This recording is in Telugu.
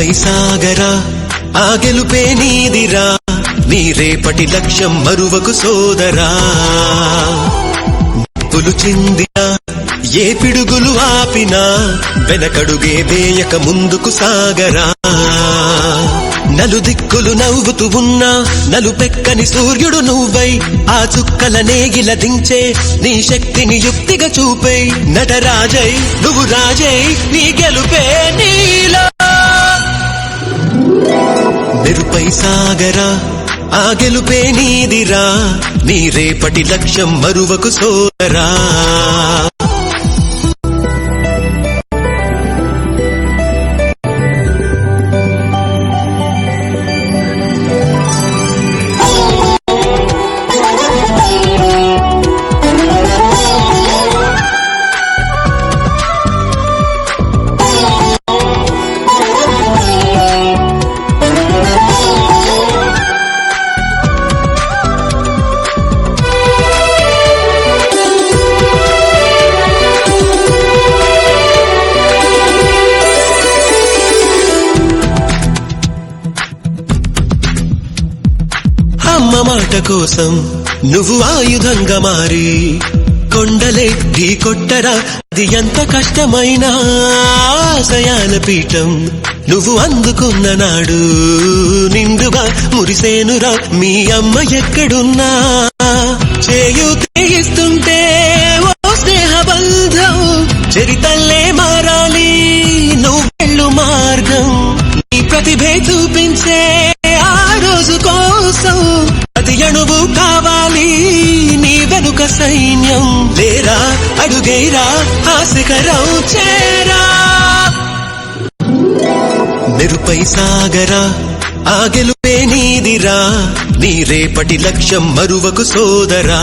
మెరుపై సాగరా ఆ గెలుపే నీదిరా నీ రేపటి లక్ష్యం మరువకు సోదరా నిప్పులు చిందినా ఏ పిడుగులు ఆపినా వెనకడుగే వేయక ముందుకు సాగరా నలుదిక్కులు నవ్వుతూ ఉన్నా నలుపెక్కని సూర్యుడు నువ్వై ఆ చుక్కల నేగిల దించే నీ శక్తిని యుక్తిగా చూపై నటరాజై నువ్వు రాజై నీ గెలుపే నీలో మెరుపై సాగరా ఆ గెలుపే నీదిరా నీ రేపటి లక్ష్యం మరువకు సోదరా అమ్మ మాట కోసం నువ్వు ఆయుధంగా మారి కొండలే ఢీ కొట్టరా అది ఎంత కష్టమైనా ఆశయాల పీఠం నువ్వు అందుకున్న నాడు నిండుగా మురిసేనురా మీ అమ్మ ఎక్కడున్నా చేయుతేయిస్తుంటే ఓ స్నేహ బంధం చరితల్లే మారాలి నువ్వు వెళ్ళు మార్గం నీ ప్రతిభే చూపించే ఆ రోజు కోసం ప్రతి అణువు కావాలి నీ వెనుక సైన్యం లేరా అడుగేరా ఆ శిఖరం చేరా మెరుపై సాగరా ఆ గెలుపే నీదిరా నీ రేపటి లక్ష్యం మరువకు సోదరా